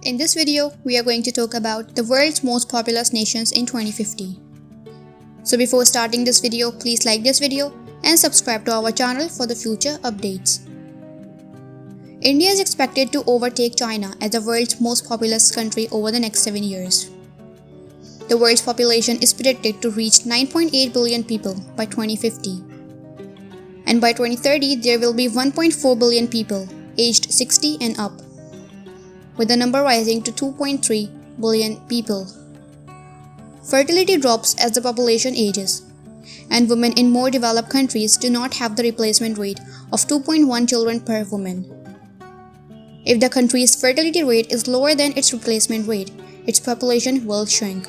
In this video, we are going to talk about the world's most populous nations in 2050. So before starting this video, please like this video and subscribe to our channel for the future updates. India is expected to overtake China as the world's most populous country over the next 7 years. The world's population is predicted to reach 9.8 billion people by 2050. And by 2030, there will be 1.4 billion people aged 60 and up, with the number rising to 2.3 billion people. Fertility drops as the population ages, and women in more developed countries do not have the replacement rate of 2.1 children per woman. If the country's fertility rate is lower than its replacement rate, its population will shrink.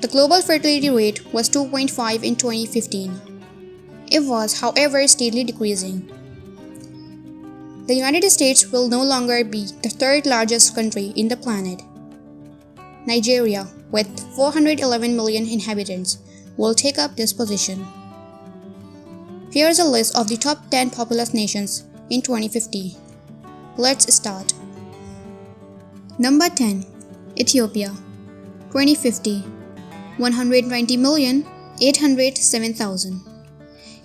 The global fertility rate was 2.5 in 2015. It was, however, steadily decreasing. The United States will no longer be the third largest country in the planet. Nigeria, with 411 million inhabitants, will take up this position. Here's a list of the top 10 populous nations in 2050. Let's start. Number 10. Ethiopia. 2050. 190,807,000.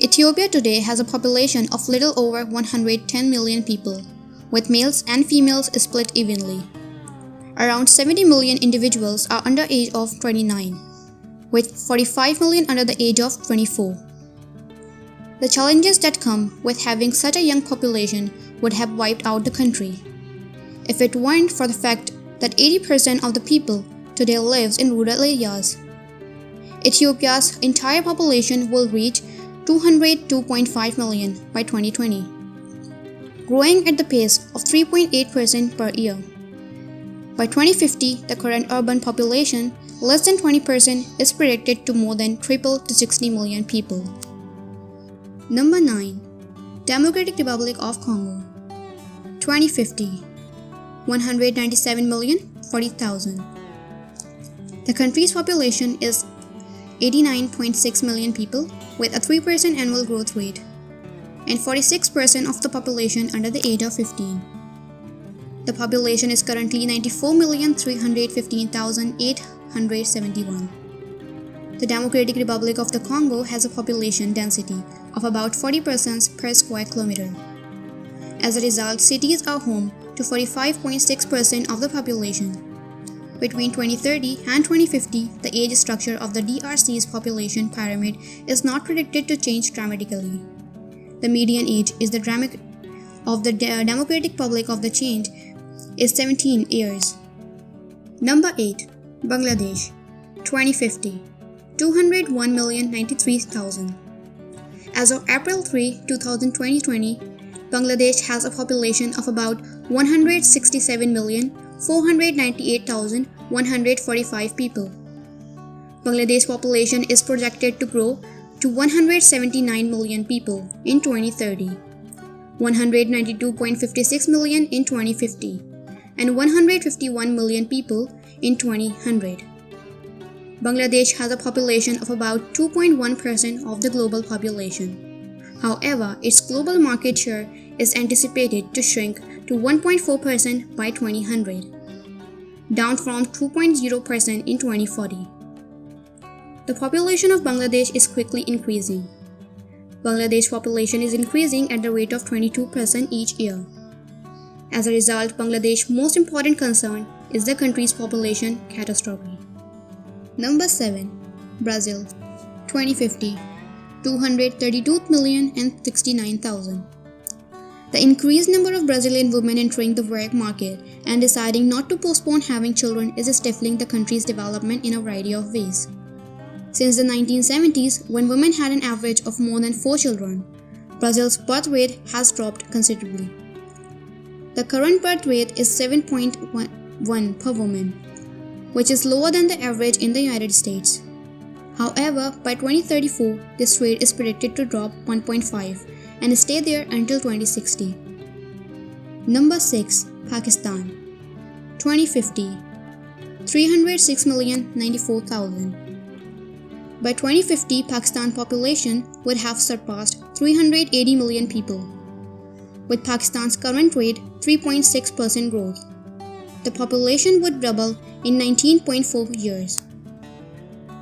Ethiopia today has a population of little over 110 million people, with males and females split evenly. Around 70 million individuals are under age of 29, with 45 million under the age of 24. The challenges that come with having such a young population would have wiped out the country, if it weren't for the fact that 80% of the people today lives in rural areas. Ethiopia's entire population will reach 202.5 million by 2020, growing at the pace of 3.8% per year. By 2050, the current urban population, less than 20%, is predicted to more than triple to 60 million people. Number 9. Democratic Republic of Congo. 2050. 197,040,000. The country's population is 89.6 million people, with a 3% annual growth rate, and 46% of the population under the age of 15. The population is currently 94,315,871. The Democratic Republic of the Congo has a population density of about 40 persons per square kilometer. As a result, cities are home to 45.6% of the population. Between 2030 and 2050, the age structure of the DRC's population pyramid is not predicted to change dramatically. The median age of the Democratic Republic of the change is 17 years. Number 8. Bangladesh. 2050. 201,093,000. As of April 3, 2020, Bangladesh has a population of about 167,498,145 people. Bangladesh's population is projected to grow to 179 million people in 2030, 192.56 million in 2050, and 151 million people in 2100. Bangladesh has a population of about 2.1% of the global population. However, its global market share is anticipated to shrink to 1.4% by 2100, down from 2.0% in 2040. The population of Bangladesh is quickly increasing. Bangladesh's population is increasing at the rate of 22% each year. As a result, Bangladesh's most important concern is the country's population catastrophe. Number 7. Brazil. 2050. 232,069,000. The increased number of Brazilian women entering the work market and deciding not to postpone having children is stifling the country's development in a variety of ways. Since the 1970s, when women had an average of more than 4 children, Brazil's birth rate has dropped considerably. The current birth rate is 7.1 per woman, which is lower than the average in the United States. However, by 2034, this rate is predicted to drop 1.5 and stay there until 2060. Number 6. Pakistan. 2050. 306,094,000. By 2050, Pakistan's population would have surpassed 380 million people, with Pakistan's current rate 3.6% growth. the population would double in 19.4 years.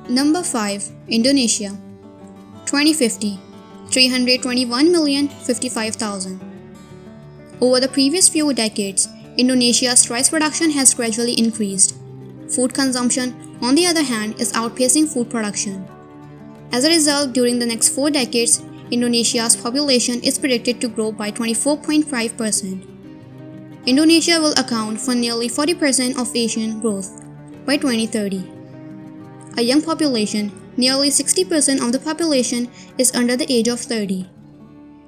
Number 5. Indonesia. 2050. 321,055,000. Over the previous few decades, Indonesia's rice production has gradually increased. Food consumption, on the other hand, is outpacing food production. As a result, during the next 4 decades, Indonesia's population is predicted to grow by 24.5%. Indonesia will account for nearly 40% of Asian growth by 2030. A young population, nearly 60% of the population is under the age of 30,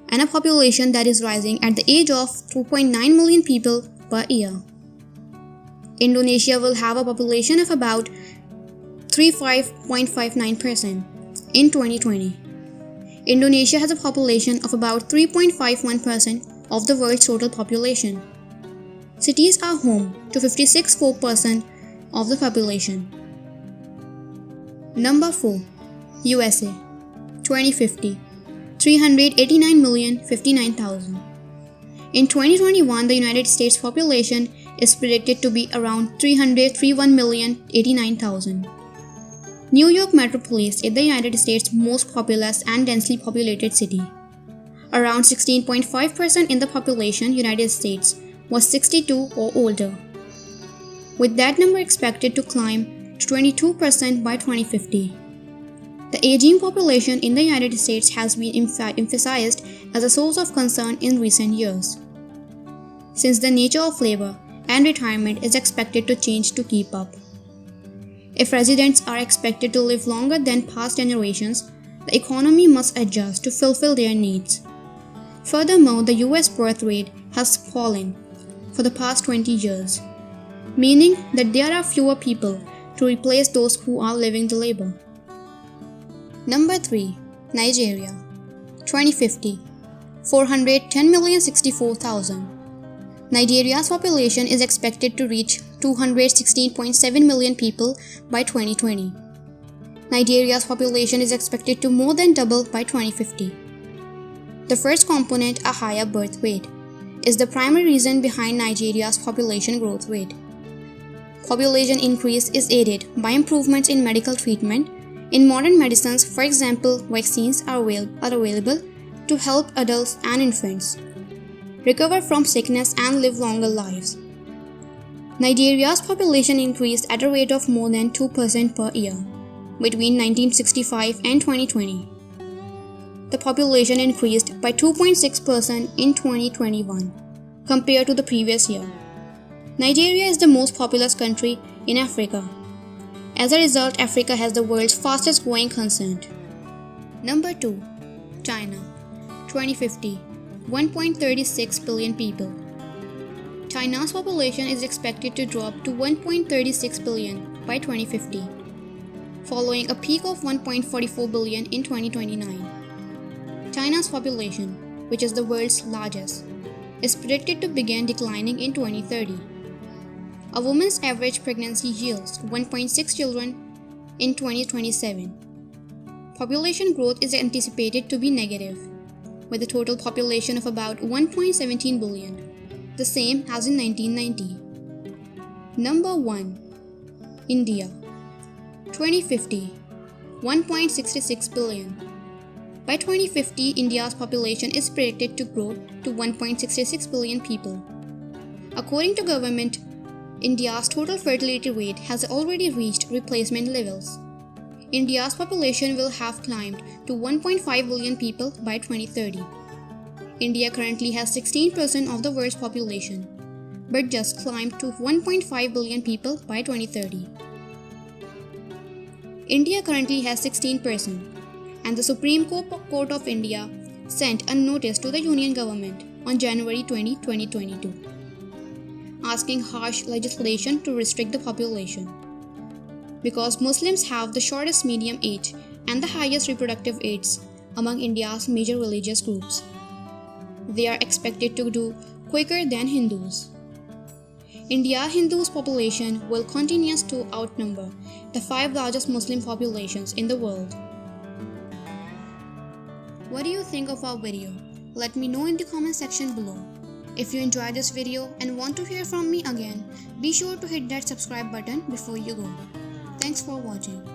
and a population that is rising at the age of 2.9 million people per year. Indonesia will have a population of about 35.59% in 2020. Indonesia has a population of about 3.51% of the world's total population. Cities are home to 56.4% of the population. Number 4. USA. 2050. 389,059,000. In 2021, the United States population is predicted to be around 331,089,000. New York Metropolis is the United States' most populous and densely populated city. Around 16.5% in the population United States was 62 or older, with that number expected to climb to 22% by 2050. The aging population in the United States has been emphasized as a source of concern in recent years, since the nature of labor and retirement is expected to change to keep up. If residents are expected to live longer than past generations, the economy must adjust to fulfill their needs. Furthermore, the US birth rate has fallen for the past 20 years, meaning that there are fewer people to replace those who are leaving the labor. Number 3. Nigeria. 2050. 410,064,000. Nigeria's population is expected to reach 216.7 million people by 2020. Nigeria's population is expected to more than double by 2050. The first component, a higher birth rate, is the primary reason behind Nigeria's population growth rate. Population increase is aided by improvements in medical treatment. In modern medicines, for example, vaccines are available to help adults and infants recover from sickness and live longer lives. Nigeria's population increased at a rate of more than 2% per year between 1965 and 2020. The population increased by 2.6% in 2021 compared to the previous year. Nigeria is the most populous country in Africa. As a result, Africa has the world's fastest growing continent. Number 2. China. 2050. 1.36 billion people. China's population is expected to drop to 1.36 billion by 2050, following a peak of 1.44 billion in 2029. China's population, which is the world's largest, is predicted to begin declining in 2030. A woman's average pregnancy yields 1.6 children in 2027. Population growth is anticipated to be negative, with a total population of about 1.17 billion, the same as in 1990. Number 1. India. 2050. 1.66 billion. By 2050, India's population is predicted to grow to 1.66 billion people. According to government, India's total fertility rate has already reached replacement levels. India's population will have climbed to 1.5 billion people by 2030. India currently has 16% of the world's population, but just climbed to 1.5 billion people by 2030. India currently has 16%, and the Supreme Court of India sent a notice to the Union government on January 20, 2022, asking harsh legislation to restrict the population. Because Muslims have the shortest median age and the highest reproductive age among India's major religious groups, they are expected to do quicker than Hindus. India's Hindus population will continue to outnumber the 5 largest Muslim populations in the world. What do you think of our video? Let me know in the comment section below. If you enjoyed this video and want to hear from me again, be sure to hit that subscribe button before you go. Thanks for watching.